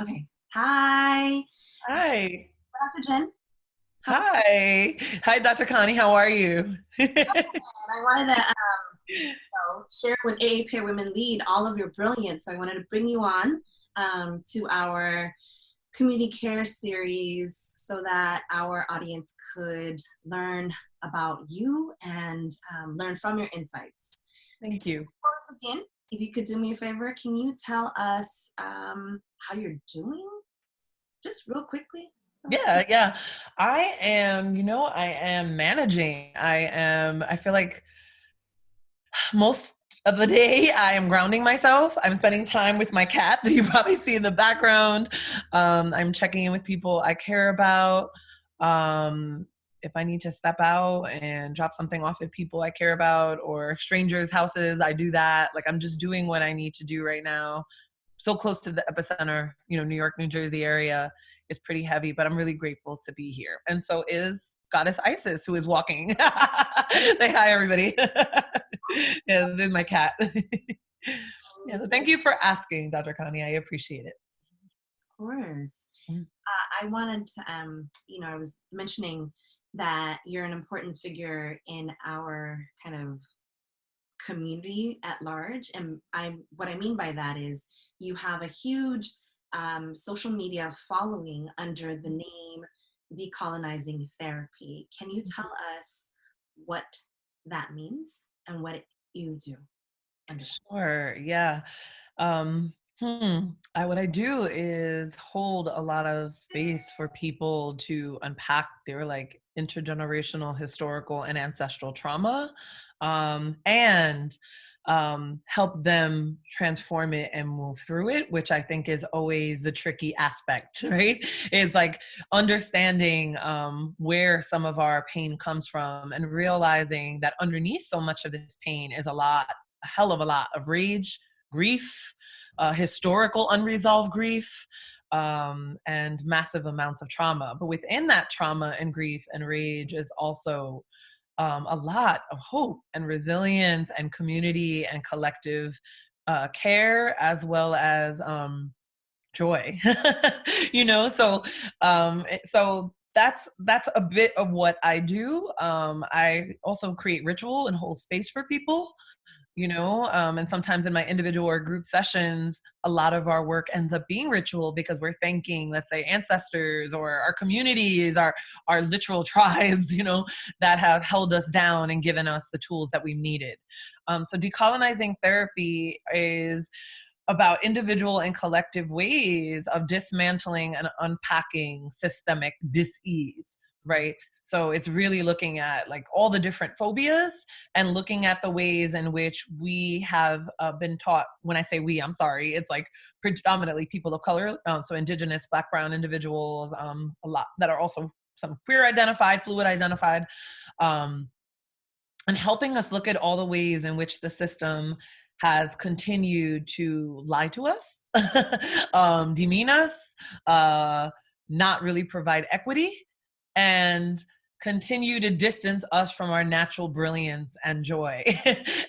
Okay. Hi, Hi. Dr. Jen. How are Hi. Hi, Dr. Connie. How are you? you? I wanted to share with AAPI Women Lead all of your brilliance. So I wanted to bring you on to our community care series so that our audience could learn about you and learn from your insights. Thank you. Before we begin, if you could do me a favor, can you tell us how you're doing? Just real quickly. So we can. Yeah. I am managing. I feel like most of the day I am grounding myself. I'm spending time with my cat that you probably see in the background. I'm checking in with people I care about. Um, if I need to step out and drop something off at people I care about or strangers' houses, I do that. Like I'm just doing what I need to do right now. So close to the epicenter, New York, New Jersey area is pretty heavy, but I'm really grateful to be here. And so is Goddess Isis, who is walking. Say hi, everybody. Yeah, there's my cat. Yeah, so thank you for asking, Dr. Connie. I appreciate it. Of course. Mm. I wanted to, I was mentioning that you're an important figure in our kind of community at large. And what I mean by that is you have a huge social media following under the name Decolonizing Therapy. Can you tell us what that means and what you do under that? Sure. Yeah. Um, what I do is hold a lot of space for people to unpack their like intergenerational, historical, and ancestral trauma, and help them transform it and move through it, which I think is always the tricky aspect, right? Is like understanding where some of our pain comes from and realizing that underneath so much of this pain is a hell of a lot of rage, grief, historical unresolved grief, and massive amounts of trauma. But within that trauma and grief and rage is also a lot of hope and resilience and community and collective care, as well as joy. So that's a bit of what I do. I also create ritual and hold space for people, and sometimes in my individual or group sessions, a lot of our work ends up being ritual because we're thanking, let's say, ancestors or our communities, our literal tribes, that have held us down and given us the tools that we needed. So decolonizing therapy is about individual and collective ways of dismantling and unpacking systemic dis-ease, right? So it's really looking at like all the different phobias and looking at the ways in which we have been taught. When I say we, I'm sorry, it's like predominantly people of color, so Indigenous, Black, Brown individuals, a lot that are also some queer identified, fluid identified, and helping us look at all the ways in which the system has continued to lie to us, demean us, not really provide equity, and continue to distance us from our natural brilliance and joy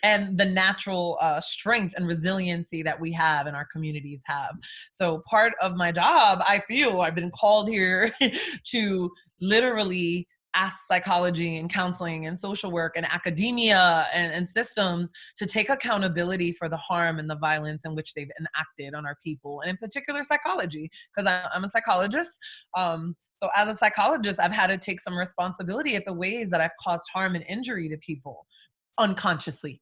and the natural strength and resiliency that we have and our communities have. So part of my job, I feel I've been called here to literally ask psychology and counseling and social work and academia and systems to take accountability for the harm and the violence in which they've enacted on our people, and in particular psychology, because I'm a psychologist. So as a psychologist, I've had to take some responsibility at the ways that I've caused harm and injury to people unconsciously.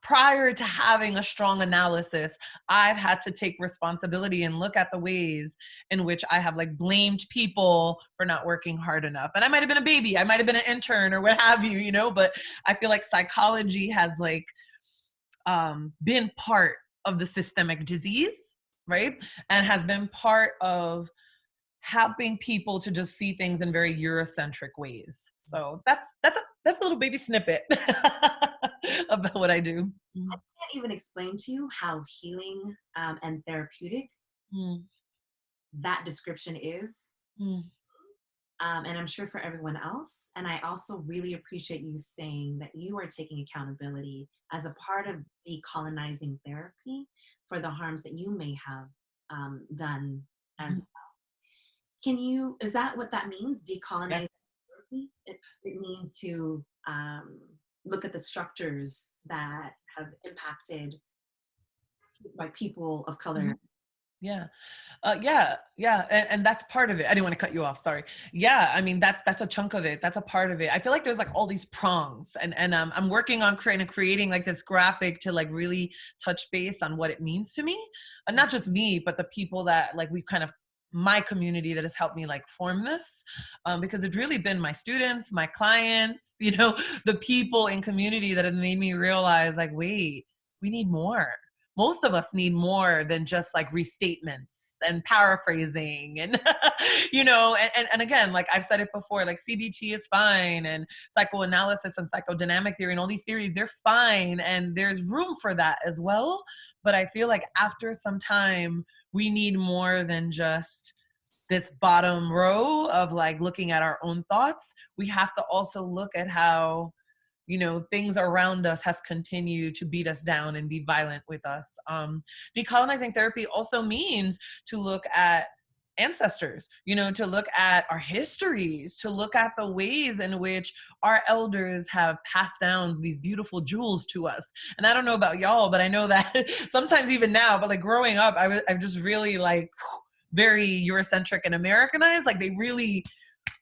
Prior to having a strong analysis, I've had to take responsibility and look at the ways in which I have like blamed people for not working hard enough. And I might have been a baby, I might have been an intern or what have you, but I feel like psychology has like been part of the systemic disease, right? And has been part of helping people to just see things in very Eurocentric ways. So that's a little baby snippet about what I do. I can't even explain to you how healing and therapeutic Mm, that description is. mm, And I'm sure for everyone else. And I also really appreciate you saying that you are taking accountability as a part of decolonizing therapy for the harms that you may have done as well. Is that what that means? Yeah. Decolonizing therapy? It means to look at the structures that have impacted by people of color. Mhm. Yeah. Yeah. And that's part of it. I didn't want to cut you off. Sorry. Yeah. I mean, that's a chunk of it. That's a part of it. I feel like there's like all these prongs, and I'm working on creating like this graphic to like really touch base on what it means to me, and not just me, but the people that like we kind of my community that has helped me like form this, because it's really been my students, my clients, the people in community that have made me realize like, wait, we need more. Most of us need more than just like restatements and paraphrasing and and again, like I've said it before, like CBT is fine, and psychoanalysis and psychodynamic theory and all these theories, they're fine, and there's room for that as well. But I feel like after some time we need more than just this bottom row of like looking at our own thoughts. We have to also look at how things around us has continued to beat us down and be violent with us. Decolonizing therapy also means to look at ancestors, to look at our histories, to look at the ways in which our elders have passed down these beautiful jewels to us. And I don't know about y'all, but I know that sometimes even now, but like growing up, I'm just really like very Eurocentric and Americanized. Like they really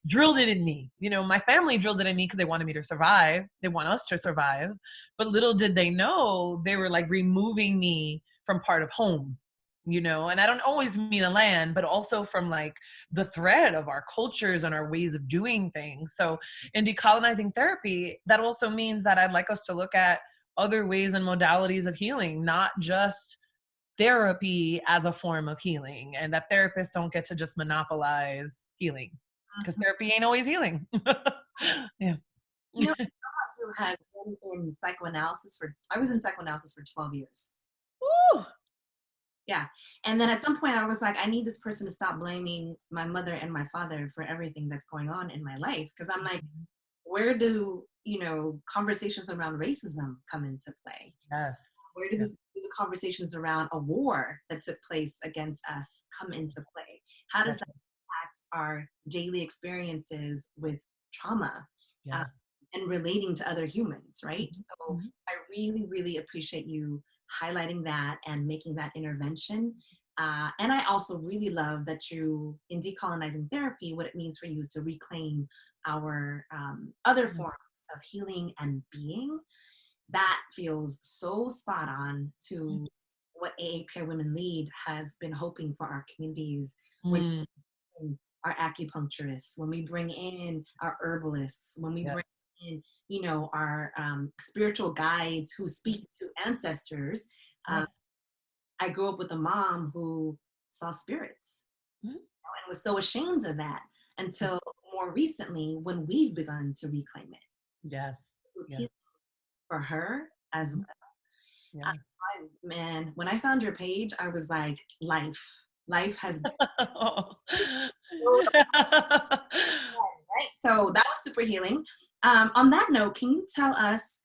drilled it in me. My family drilled it in me because they wanted me to survive. They want us to survive. But little did they know they were like removing me from part of home, and I don't always mean a land, but also from like the thread of our cultures and our ways of doing things. So in decolonizing therapy, that also means that I'd like us to look at other ways and modalities of healing, not just therapy as a form of healing, and that therapists don't get to just monopolize healing, because therapy ain't always healing. Yeah. Who has been in psychoanalysis I was in psychoanalysis for 12 years. Woo! Yeah. And then at some point I was like, I need this person to stop blaming my mother and my father for everything that's going on in my life. Cause I'm like, where do, conversations around racism come into play? Yes. Where do the conversations around a war that took place against us come into play? How does that impact our daily experiences with trauma? Yeah. And relating to other humans, right? So Mm-hmm. I really, really appreciate you highlighting that and making that intervention. And I also really love that in decolonizing therapy, what it means for you is to reclaim our other forms of healing and being. That feels so spot on to what AAPI Women Lead has been hoping for our communities when our acupuncturists, when we bring in our herbalists, when we bring in, our spiritual guides who speak to ancestors. I grew up with a mom who saw spirits and was so ashamed of that until more recently when we've begun to reclaim it. Yes. So it's healing for her as well. Yeah. Man, when I found your page, I was like, life has been right? So that was super healing. On that note, can you tell us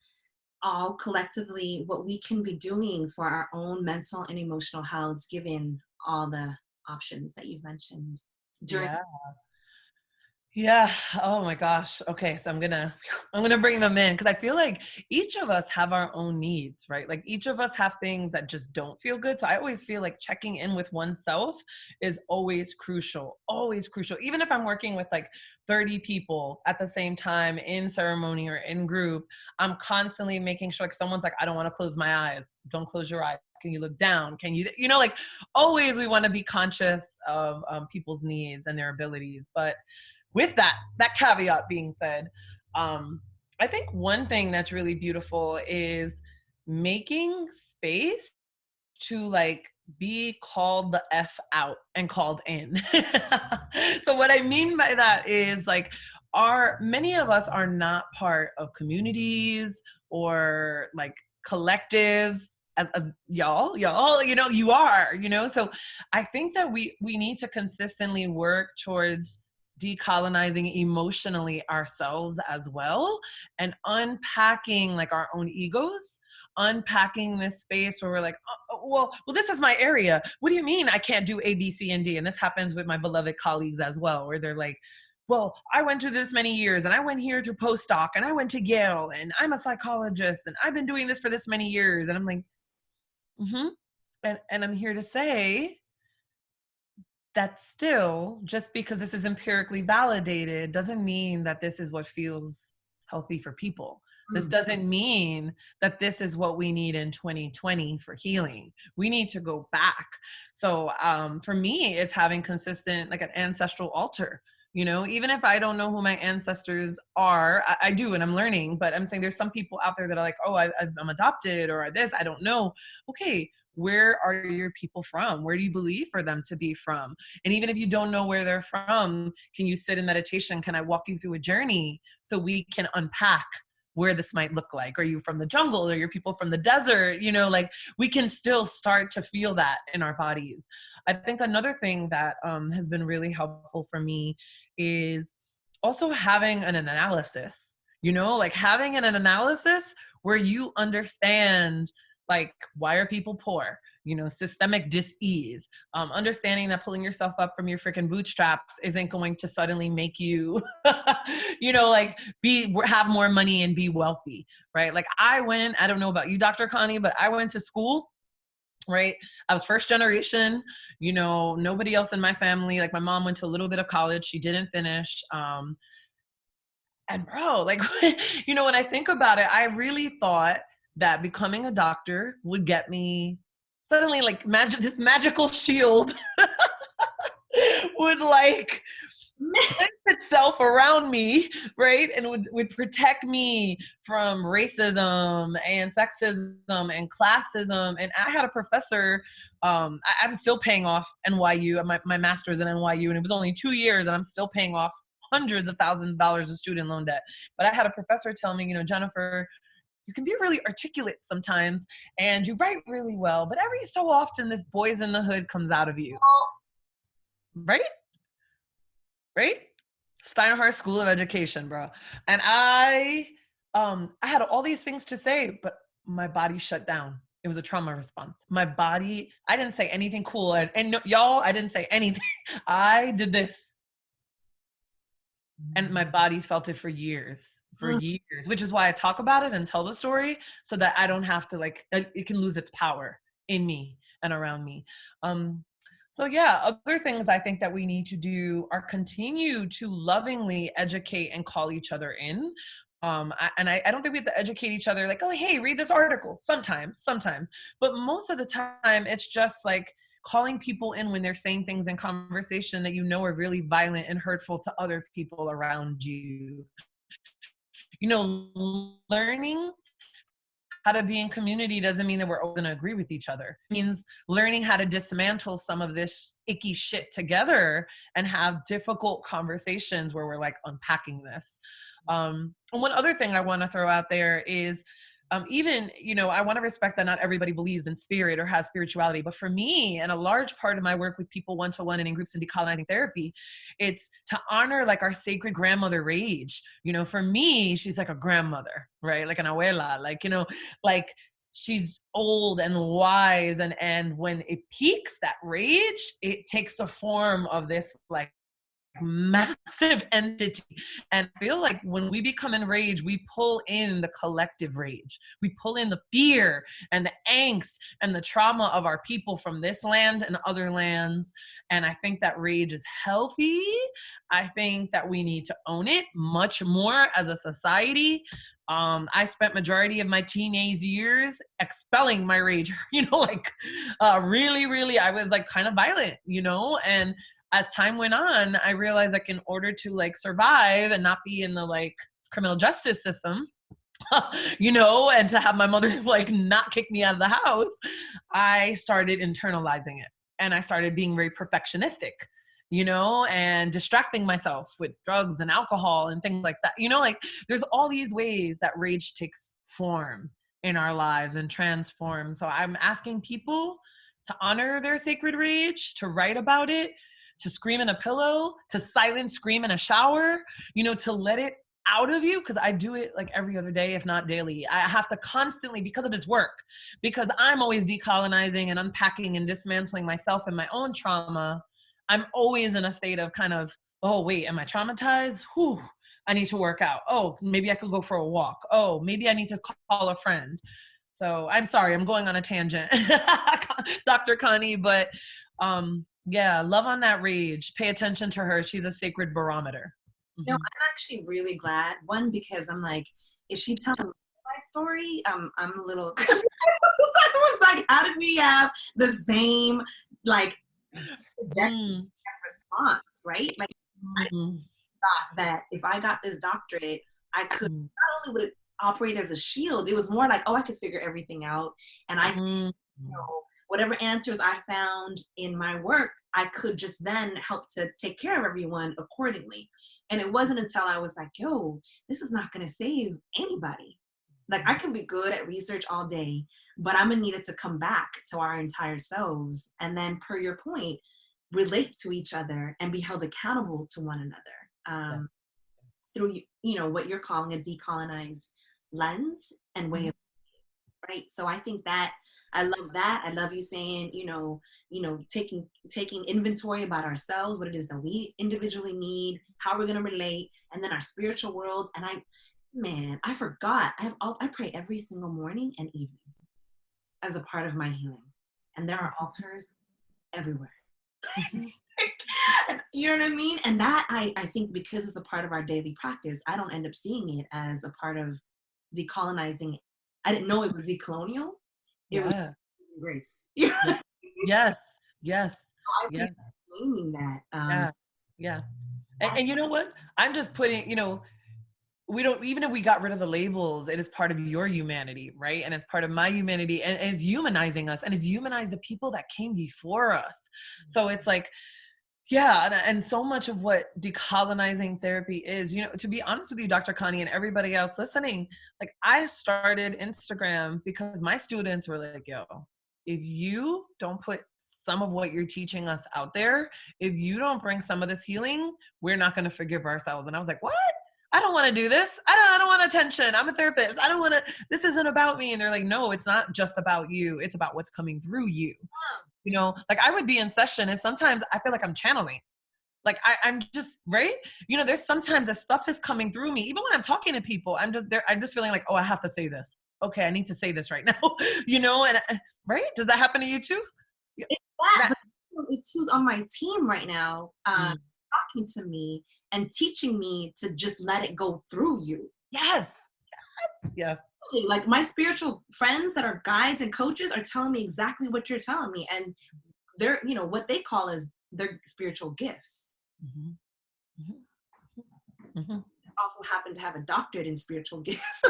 all collectively what we can be doing for our own mental and emotional health, given all the options that you've mentioned during? Yeah. Oh my gosh. Okay. So I'm gonna bring them in, because I feel like each of us have our own needs, right? Like each of us have things that just don't feel good. So I always feel like checking in with oneself is always crucial, always crucial. Even if I'm working with like 30 people at the same time in ceremony or in group, I'm constantly making sure, like someone's like, I don't want to close my eyes. Don't close your eyes. Can you look down? Can you, like always we want to be conscious of people's needs and their abilities. But with that caveat being said, I think one thing that's really beautiful is making space to like be called the F out and called in. So what I mean by that is like many of us are not part of communities or like collectives as y'all, you are, so I think that we need to consistently work towards decolonizing emotionally ourselves as well, and unpacking like our own egos, unpacking this space where we're like, well, this is my area. What do you mean I can't do A, B, C, and D? And this happens with my beloved colleagues as well, where they're like, well, I went through this many years and I went here through postdoc and I went to Yale and I'm a psychologist and I've been doing this for this many years. And I'm like, mm-hmm. And I'm here to say that still, just because this is empirically validated doesn't mean that this is what feels healthy for people. This doesn't mean that this is what we need in 2020 for healing. We need to go back. So for me, it's having consistent, like an ancestral altar. You know, even if I don't know who my ancestors are, I do, and I'm learning, but I'm saying there's some people out there that are like, oh, I'm adopted or this, I don't know. Okay, where are your people from? Where do you believe for them to be from? And even if you don't know where they're from, can you sit in meditation? Can I walk you through a journey so we can unpack where this might look like? Are you from the jungle? Are your people from the desert? You know, like we can still start to feel that in our bodies. I think another thing that has been really helpful for me is also having an analysis, you know, like having an analysis where you understand, like, why are people poor? You know, systemic dis-ease, understanding that pulling yourself up from your freaking bootstraps isn't going to suddenly make you, you know, like have more money and be wealthy, right? Like I don't know about you, Dr. Connie, but I went to school, right? I was first generation, you know, nobody else in my family, like my mom went to a little bit of college. She didn't finish. And bro, like, you know, when I think about it, I really thought that becoming a doctor would get me suddenly like this magical shield would like place itself around me, right? And would protect me from racism and sexism and classism. And I had a professor, I'm still paying off NYU, my master's in NYU, and it was only 2 years and I'm still paying off hundreds of thousands of dollars of student loan debt. But I had a professor tell me, you know, Jennifer, you can be really articulate sometimes and you write really well, but every so often this boys in the hood comes out of you. Right? Right? Steinhardt School of Education, bro. And I had all these things to say, but my body shut down. It was a trauma response. My body, I didn't say anything cool. And no, y'all, I didn't say anything. I did this. And my body felt it for years, which is why I talk about it and tell the story so that I don't have to like, it can lose its power in me and around me. So yeah, other things I think that we need to do are continue to lovingly educate and call each other in. I don't think we have to educate each other like, oh, hey, read this article. Sometimes, but most of the time it's just like calling people in when they're saying things in conversation that you know are really violent and hurtful to other people around you. You know, learning how to be in community doesn't mean that we're all going to agree with each other. It means learning how to dismantle some of this icky shit together and have difficult conversations where we're like unpacking this. And one other thing I want to throw out there is even, you know, I want to respect that not everybody believes in spirit or has spirituality, but for me, and a large part of my work with people one-to-one and in groups in Decolonizing Therapy, it's to honor like our sacred grandmother rage. You know, for me, she's like a grandmother, right? Like an abuela, like, you know, like she's old and wise. And when it peaks, that rage, it takes the form of this like massive entity. And I feel like when we become enraged, we pull in the collective rage. We pull in the fear and the angst and the trauma of our people from this land and other lands. And I think that rage is healthy. I think that we need to own it much more as a society. I spent majority of my teenage years expelling my rage, you know, like really, I was like kind of violent, you know, and as time went on, I realized like in order to like survive and not be in the like criminal justice system, you know, and to have my mother like not kick me out of the house, I started internalizing it. And I started being very perfectionistic, you know, and distracting myself with drugs and alcohol and things like that. You know, like there's all these ways that rage takes form in our lives and transform. So I'm asking people to honor their sacred rage, to write about it, to scream in a pillow, to silent scream in a shower, to let it out of you. Cause I do it like every other day, if not daily. I have to constantly, because of this work, because I'm always decolonizing and unpacking and dismantling myself and my own trauma. I'm always in a state of kind of, oh, wait, am I traumatized? Whew, I need to work out. Oh, maybe I could go for a walk. Oh, maybe I need to call a friend. So I'm sorry, I'm going on a tangent, Dr. Connie, but yeah, love on that rage. Pay attention to her. She's a sacred barometer. No, I'm actually really glad. One, because I'm like, is she telling my story? I'm a little confused. I was like, how did we have the same like response, right? Like I thought that if I got this doctorate, I could not only would it operate as a shield, it was more like, oh, I could figure everything out, and I could, whatever answers I found in my work, I could just then help to take care of everyone accordingly. And it wasn't until I was like, yo, this is not going to save anybody. Like, I can be good at research all day, but I'm going to need it to come back to our entire selves. And then, per your point, relate to each other and be held accountable to one another through, what you're calling a decolonized lens and way of, right? So I think that I love that. I love you saying, taking inventory about ourselves, what it is that we individually need, how we're going to relate, and then our spiritual world. And I forgot. I pray every single morning and evening as a part of my healing. And there are altars everywhere. You know what I mean? And that I think, because it's a part of our daily practice, I don't end up seeing it as a part of decolonizing. I didn't know it was decolonial. It was grace. Yes. Yes. So I appreciate naming that. Yeah. And you know what? I'm just putting, we don't, even if we got rid of the labels, it is part of your humanity, right? And it's part of my humanity, and it's humanizing us, and it's humanized the people that came before us. So it's like, yeah. And so much of what decolonizing therapy is, to be honest with you, Dr. Connie, and everybody else listening, like, I started Instagram because my students were like, yo, if you don't put some of what you're teaching us out there, if you don't bring some of this healing, we're not going to forgive ourselves. And I was like, what? I don't want to do this. I don't want attention. I'm a therapist. I don't want to, this isn't about me. And they're like, no, it's not just about you. It's about what's coming through you. Like, I would be in session and sometimes I feel like I'm channeling. Like I'm just, right? There's sometimes that stuff is coming through me. Even when I'm talking to people, I'm just feeling like, oh, I have to say this. Okay, I need to say this right now. And right? Does that happen to you too? It's that. It's who's on my team right now, talking to me and teaching me to just let it go through you. Yes. Like, my spiritual friends that are guides and coaches are telling me exactly what you're telling me. And they're, what they call as their spiritual gifts. Also happen to have a doctorate in spiritual gifts.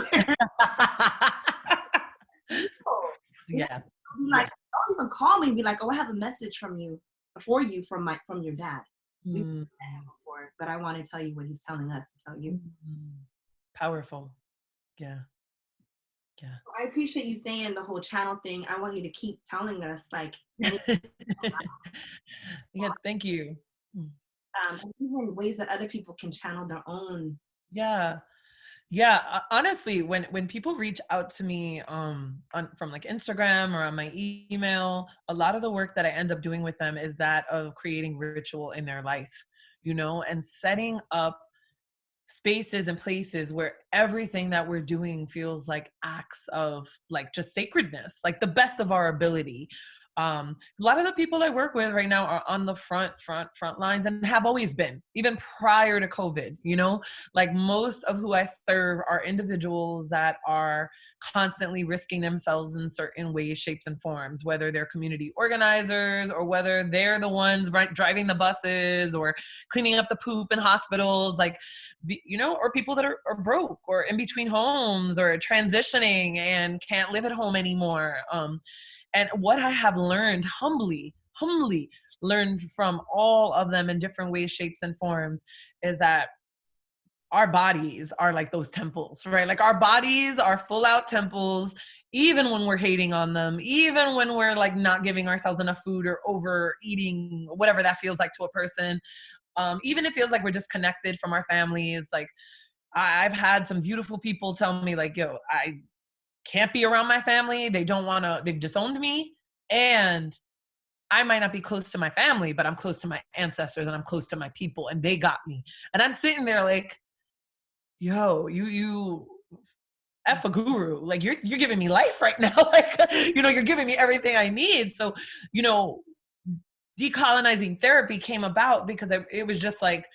Yeah. Be like, don't even call me and be like, oh, I have a message from you from your dad. Before, but I want to tell you what he's telling us to tell you. Powerful. Yeah. I appreciate you saying the whole channel thing. I want you to keep telling us, like, yeah, thank you. Even ways that other people can channel their own. Yeah. Honestly, when people reach out to me from like Instagram or on my email, a lot of the work that I end up doing with them is that of creating ritual in their life, and setting up spaces and places where everything that we're doing feels like acts of like just sacredness, like the best of our ability. A lot of the people I work with right now are on the front lines and have always been, even prior to COVID, like most of who I serve are individuals that are constantly risking themselves in certain ways, shapes, and forms, whether they're community organizers or whether they're the ones driving the buses or cleaning up the poop in hospitals, like, or people that are broke or in between homes or transitioning and can't live at home anymore. And what I have learned, humbly learned from all of them in different ways, shapes, and forms, is that our bodies are like those temples, right? Like our bodies are full out temples, even when we're hating on them, even when we're like not giving ourselves enough food or overeating, whatever that feels like to a person. Even it feels like we're disconnected from our families. Like I've had some beautiful people tell me like, yo, I can't be around my family. They've disowned me. And I might not be close to my family, but I'm close to my ancestors and I'm close to my people and they got me. And I'm sitting there like, yo, you F a guru. Like you're giving me life right now. Like, you're giving me everything I need. So, you know, decolonizing therapy came about because it was just like,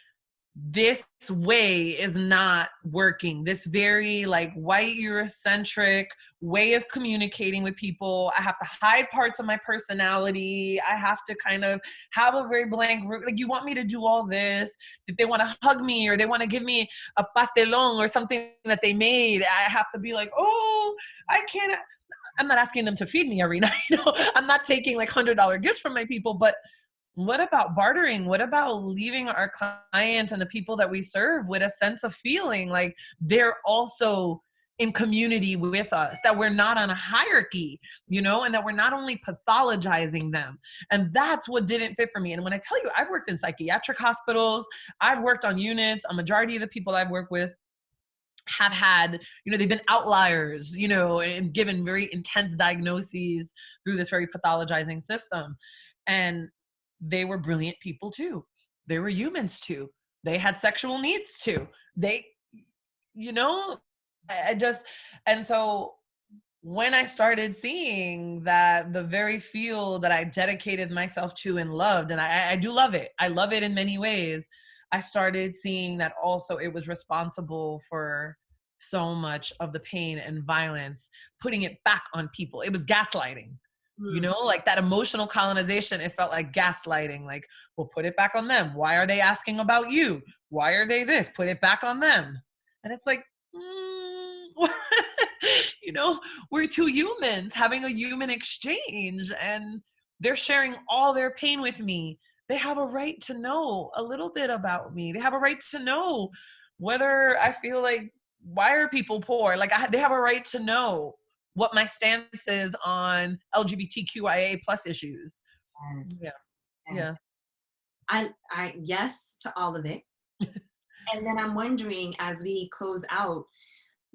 this way is not working. This very like white Eurocentric way of communicating with people. I have to hide parts of my personality. I have to kind of have a very blank, like, you want me to do all this? If they want to hug me or they want to give me a pastelón or something that they made, I have to be like, oh, I can't. I'm not asking them to feed me every night. I'm not taking like $100 gifts from my people, but what about bartering? What about leaving our clients and the people that we serve with a sense of feeling like they're also in community with us, that we're not on a hierarchy, and that we're not only pathologizing them. And that's what didn't fit for me. And when I tell you, I've worked in psychiatric hospitals, I've worked on units, a majority of the people I've worked with have had, they've been outliers, and given very intense diagnoses through this very pathologizing system. And they were brilliant people too. They were humans too. They had sexual needs too. They, I just, and so when I started seeing that the very field that I dedicated myself to and loved, and I do love it. I love it in many ways. I started seeing that also it was responsible for so much of the pain and violence, putting it back on people. It was gaslighting. Like that emotional colonization, it felt like gaslighting. Like, well, put it back on them. Why are they asking about you? Why are they this? Put it back on them. And it's like, we're two humans having a human exchange and they're sharing all their pain with me. They have a right to know a little bit about me. They have a right to know whether I feel like, why are people poor? Like they have a right to know what my stance is on LGBTQIA plus issues. Yes. Yeah. Yes. Yeah. I yes to all of it. And then I'm wondering, as we close out,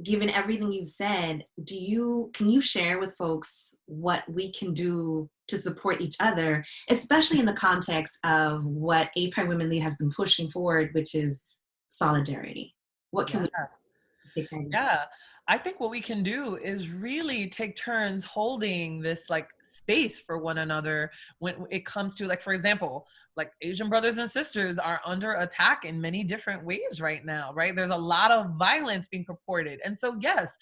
given everything you've said, can you share with folks what we can do to support each other, especially in the context of what AAPI Women Lead has been pushing forward, which is solidarity? What can we take care of each other? Yeah. I think what we can do is really take turns holding this like space for one another when it comes to, like, for example, like Asian brothers and sisters are under attack in many different ways right now, right? There's a lot of violence being purported. And so yes,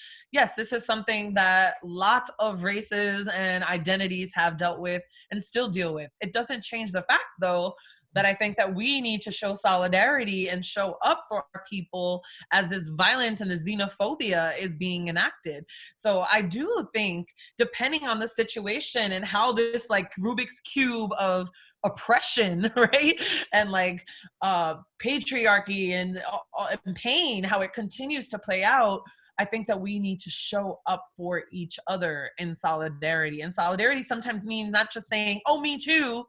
this is something that lots of races and identities have dealt with and still deal with. It doesn't change the fact though that I think that we need to show solidarity and show up for our people as this violence and the xenophobia is being enacted. So I do think, depending on the situation and how this like Rubik's Cube of oppression, right? And like patriarchy and pain, how it continues to play out, I think that we need to show up for each other in solidarity. And solidarity sometimes means not just saying, oh, me too,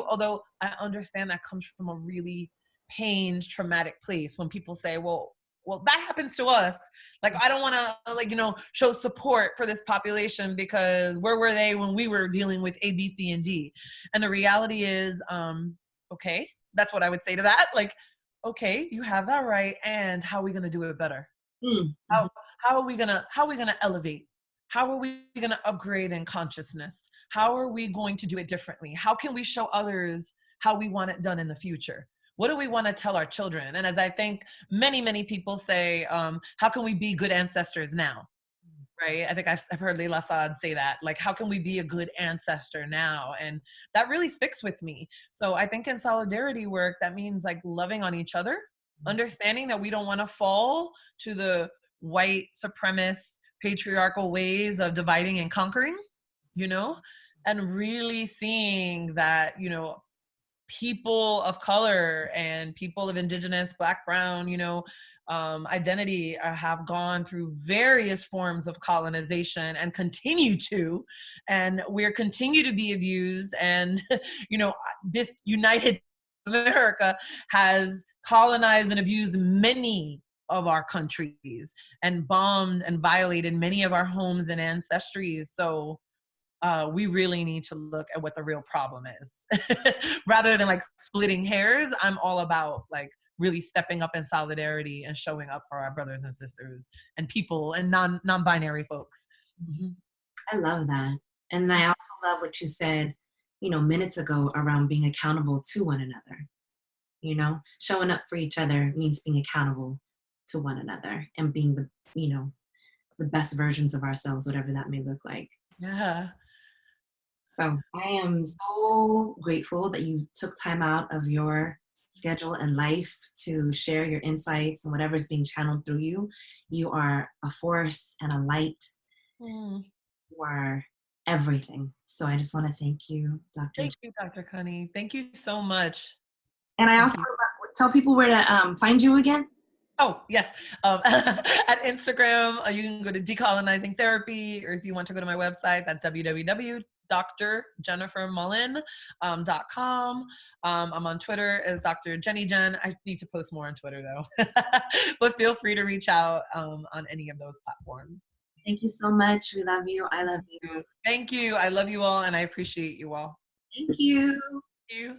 although I understand that comes from a really pained, traumatic place when people say, well, that happens to us. Like, I don't want to, like, show support for this population because where were they when we were dealing with A, B, C, and D? And the reality is, okay, that's what I would say to that. Like, okay, you have that right. And how are we going to do it better? Mm-hmm. How are we gonna elevate? How are we gonna upgrade in consciousness? How are we going to do it differently? How can we show others how we want it done in the future? What do we want to tell our children? And as I think many people say, how can we be good ancestors now? Right? I think I've heard Leila Saad say that, like, how can we be a good ancestor now? And that really sticks with me. So I think in solidarity work, that means like loving on each other, understanding that we don't want to fall to the white supremacist patriarchal ways of dividing and conquering, and really seeing that, people of color and people of indigenous, Black, brown, identity have gone through various forms of colonization and continue to, and we're continue to be abused. And, this United America has colonized and abused many of our countries and bombed and violated many of our homes and ancestries. So we really need to look at what the real problem is. Rather than like splitting hairs, I'm all about like really stepping up in solidarity and showing up for our brothers and sisters and people and non-binary folks. Mm-hmm. I love that. And I also love what you said, minutes ago around being accountable to one another. Showing up for each other means being accountable to one another and being the best versions of ourselves, whatever that may look like. Yeah. So I am so grateful that you took time out of your schedule and life to share your insights and whatever is being channeled through you. You are a force and a light. Mm. You are everything. So I just want to thank you, Dr. Thank you, Dr. Connie. Thank you so much. And I Thank also you. tell people where to find you again. Oh, yes. At Instagram, you can go to Decolonizing Therapy, or if you want to go to my website, that's www.drjennifermullan.com. I'm on Twitter as Dr. Jenny Jen. I need to post more on Twitter though, but feel free to reach out on any of those platforms. Thank you so much. We love you. I love you. Thank you. I love you all, and I appreciate you all. Thank you. Thank you.